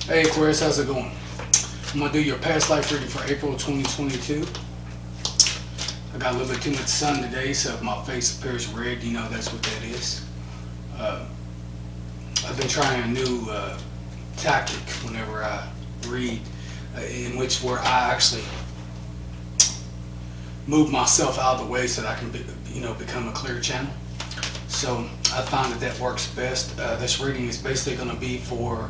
Hey Aquarius, how's it going? I'm going to do your past life reading for April 2022. I got a little bit too much sun today, so if my face appears red, you know that's what that is. I've been trying a new tactic whenever I read, in which where I actually move myself out of the way so that I can become a clear channel. So I find that works best. This reading is basically going to be for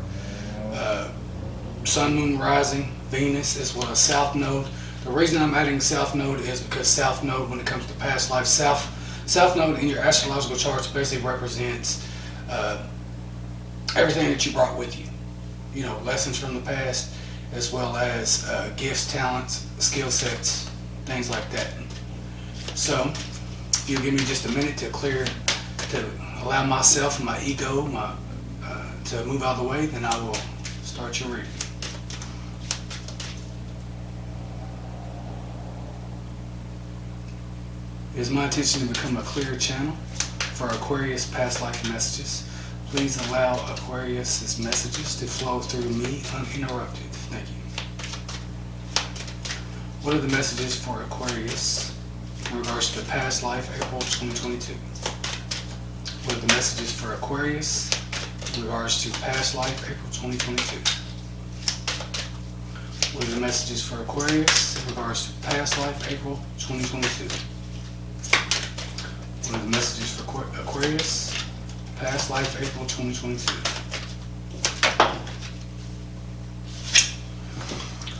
Sun, Moon, Rising, Venus, as well as South Node. The reason I'm adding South Node is because South Node, when it comes to past life, South Node in your astrological charts basically represents everything that you brought with you. You know, lessons from the past, as well as gifts, talents, skill sets, things like that. So, if you give me just a minute to allow myself and my ego to move out of the way, then I will start your reading. It is my intention to become a clear channel for Aquarius past life messages. Please allow Aquarius's messages to flow through me uninterrupted. Thank you. What are the messages for Aquarius in regards to the past life, April 2022? What are the messages for Aquarius in regards to past life, April 2022? What are the messages for Aquarius in regards to past life, April 2022? What are the messages for Aquarius, past life, April 2022?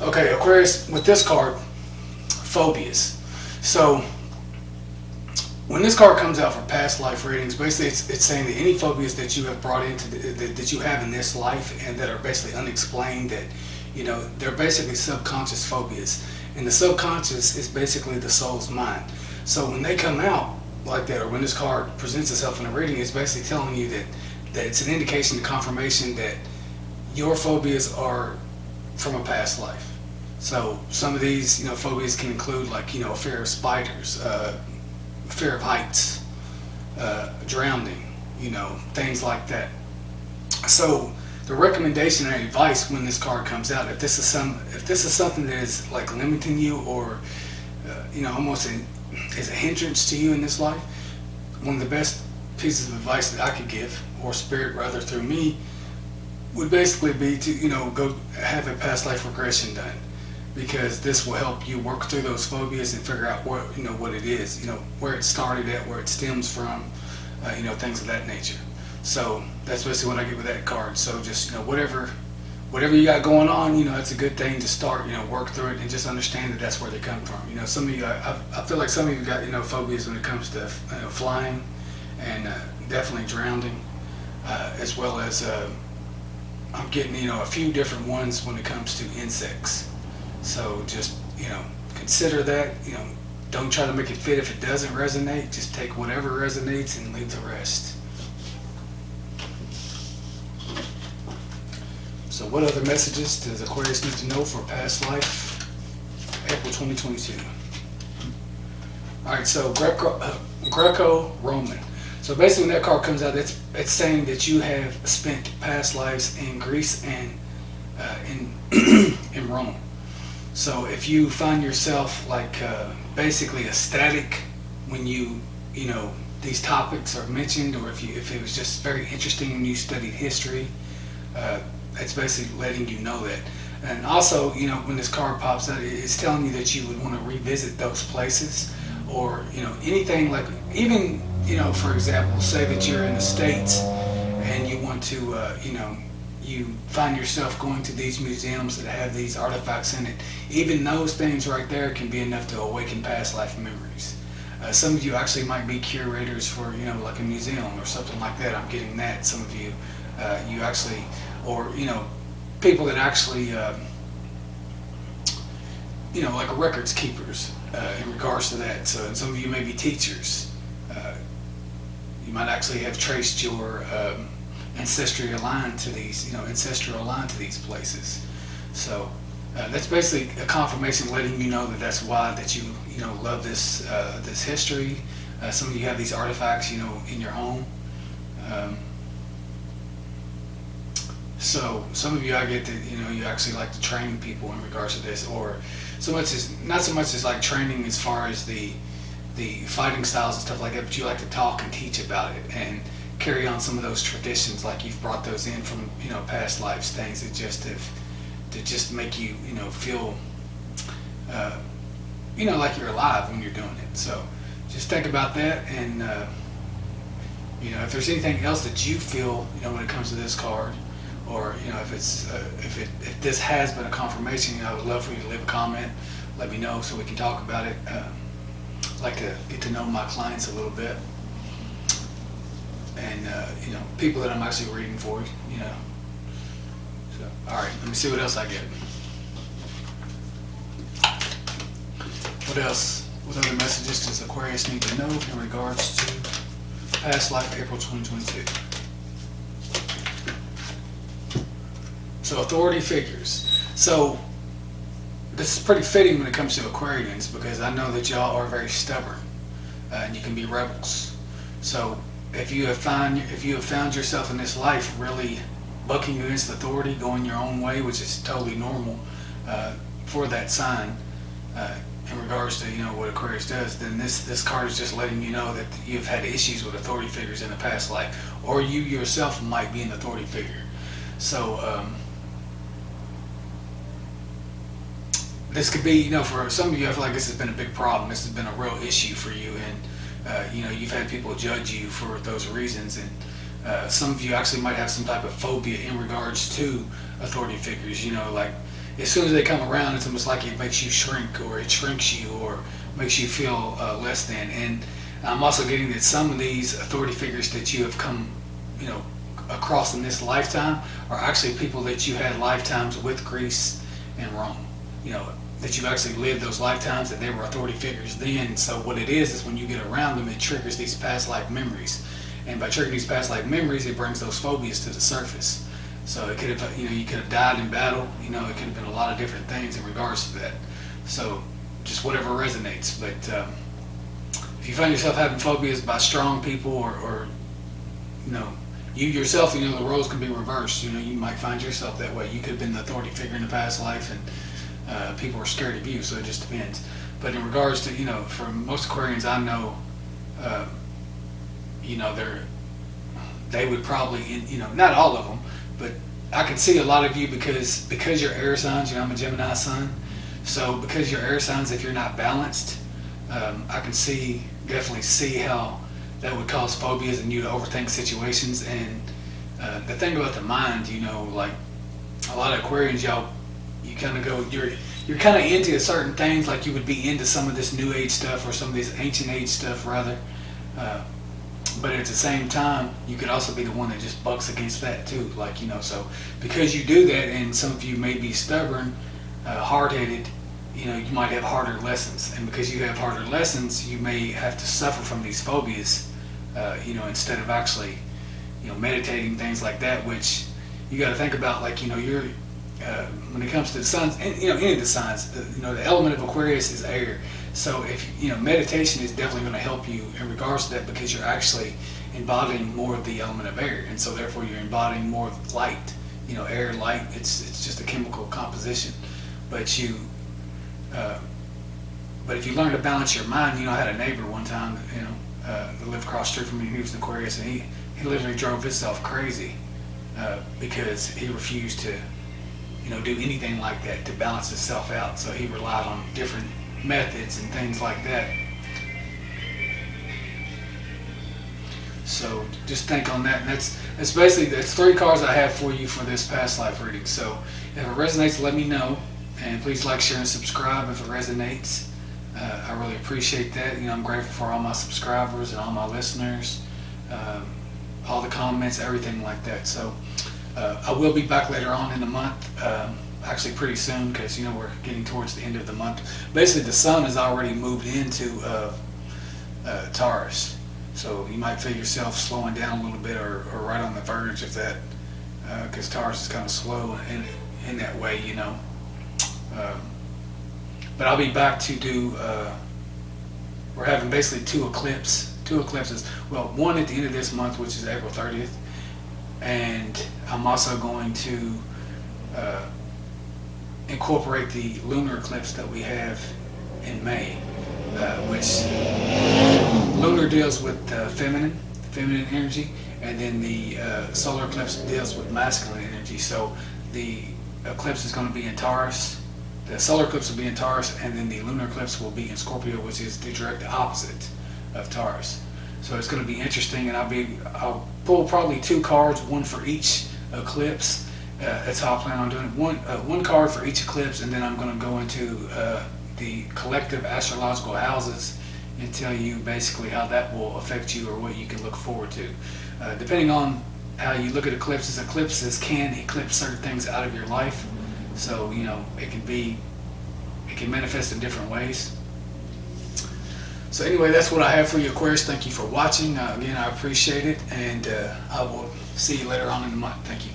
Okay, Aquarius, with this card, phobias. So, when this card comes out for past life readings, basically it's saying that any phobias that you have brought into that you have in this life and that are basically unexplained, that they're basically subconscious phobias, and the subconscious is basically the soul's mind. So when they come out like that, or when this card presents itself in a reading, it's basically telling you that it's an indication, the confirmation that your phobias are from a past life. So some of these phobias can include like a fear of spiders, fear of heights, drowning, things like that. So the recommendation and advice when this card comes out, if this is something that is like limiting you, or almost is a hindrance to you in this life, one of the best pieces of advice that I could give, or spirit rather through me, would basically be to go have a past life regression done, because this will help you work through those phobias and figure out what it is, where it started at, where it stems from, things of that nature. So that's basically what I get with that card. So just whatever you got going on, it's a good thing to start, work through it and just understand that that's where they come from. Some of you, I feel like some of you got phobias when it comes to flying and definitely drowning, as well as I'm getting a few different ones when it comes to insects. So just consider that. Don't try to make it fit if it doesn't resonate. Just take whatever resonates and leave the rest. So what other messages does Aquarius need to know for past life, April 2022? Alright, so Greco-Roman. So basically when that card comes out, it's saying that you have spent past lives in Greece and in Rome. So if you find yourself like basically ecstatic when these topics are mentioned, or if it was just very interesting when you studied history, it's basically letting you know that. And also, when this card pops out, it's telling you that you would want to revisit those places, or anything like, even for example, say that you're in the States and you want to you find yourself going to these museums that have these artifacts in it. Even those things right there can be enough to awaken past life memories. Some of you actually might be curators for like a museum or something like that. I'm getting that. Some of you you actually, or people that actually like records keepers in regards to that. So, and some of you may be teachers. You might actually have traced your ancestral line to these places. So that's basically a confirmation letting you know that that's why that you love this history. Some of you have these artifacts in your home. So some of you, I get that, you actually like to train people in regards to this, or not so much as like training as far as the fighting styles and stuff like that, but you like to talk and teach about it and carry on some of those traditions, like you've brought those in from past lives, things that just make you feel like you're alive when you're doing it. So just think about that, and if there's anything else that you feel when it comes to this card, or if this has been a confirmation, I would love for you to leave a comment, let me know so we can talk about it. I like to get to know my clients a little bit, and people that I'm actually reading for. So all right, let me see what else I get. What else? What other messages does Aquarius need to know in regards to past life, April 2022? So authority figures. So this is pretty fitting when it comes to Aquarians, because I know that y'all are very stubborn, and you can be rebels. So if you have found yourself in this life really bucking against authority, going your own way, which is totally normal for that sign, in regards to what Aquarius does, then this card is just letting you know that you've had issues with authority figures in the past life, or you yourself might be an authority figure. So this could be, for some of you, I feel like this has been a big problem. This has been a real issue for you, and you've had people judge you for those reasons, and some of you actually might have some type of phobia in regards to authority figures. Like as soon as they come around, it's almost like it makes you shrink, or it shrinks you, or makes you feel less than. And I'm also getting that some of these authority figures that you have come, across in this lifetime are actually people that you had lifetimes with Greece and Rome. That you've actually lived those lifetimes, that they were authority figures then. So what it is when you get around them, it triggers these past life memories. And by triggering these past life memories, it brings those phobias to the surface. So it could have, you could have died in battle. It could have been a lot of different things in regards to that. So just whatever resonates. But if you find yourself having phobias by strong people, or you yourself, the roles can be reversed. You might find yourself that way. You could have been the authority figure in the past life, and people are scared of you. So it just depends. But in regards to, for most Aquarians I know, they would probably, not all of them, but I can see a lot of you because you're air signs. I'm a Gemini sun, so because you're air signs, if you're not balanced, I can definitely see how that would cause phobias and you to overthink situations. And the thing about the mind, like a lot of Aquarians, you kind of go, you're kind of into certain things, like you would be into some of this new age stuff, or some of this ancient age stuff rather. But at the same time, you could also be the one that just bucks against that too. Like, so because you do that, and some of you may be stubborn, hard-headed, you might have harder lessons. And because you have harder lessons, you may have to suffer from these phobias, instead of actually, meditating, things like that, which you got to think about. Like, you're, when it comes to the signs, and, any of the signs, the element of Aquarius is air. So if, meditation is definitely going to help you in regards to that, because you're actually embodying more of the element of air, and so therefore you're embodying more of light. Air, light, it's just a chemical composition. But but if you learn to balance your mind, I had a neighbor one time, that lived across the street from me. He was an Aquarius, and he literally drove himself crazy because he refused to, do anything like that to balance himself out. So he relied on different methods and things like that. So just think on that. And that's basically, that's 3 cards I have for you for this past life reading. So if it resonates, let me know, and please like, share, and subscribe if it resonates. I really appreciate that. I'm grateful for all my subscribers and all my listeners, all the comments, everything like that. So I will be back later on in the month, actually pretty soon, because we're getting towards the end of the month. Basically, the sun has already moved into Taurus, so you might feel yourself slowing down a little bit, or right on the verge of that, because Taurus is kind of slow in that way, but I'll be back to do, we're having basically two eclipses. Well, one at the end of this month, which is April 30th, and I'm also going to incorporate the lunar eclipse that we have in May, which lunar deals with feminine energy, and then the solar eclipse deals with masculine energy. So the eclipse is going to be in Taurus, the solar eclipse will be in Taurus, and then the lunar eclipse will be in Scorpio, which is the direct opposite of Taurus. So it's going to be interesting, and I'll pull probably 2 cards, one for each eclipse. That's how I plan on doing it. One card for each eclipse, and then I'm going to go into the collective astrological houses and tell you basically how that will affect you or what you can look forward to. Depending on how you look at eclipses can eclipse certain things out of your life. So, you know, it can manifest in different ways. So anyway, that's what I have for you, Aquarius. Thank you for watching. Again, I appreciate it, and I will see you later on in the month. Thank you.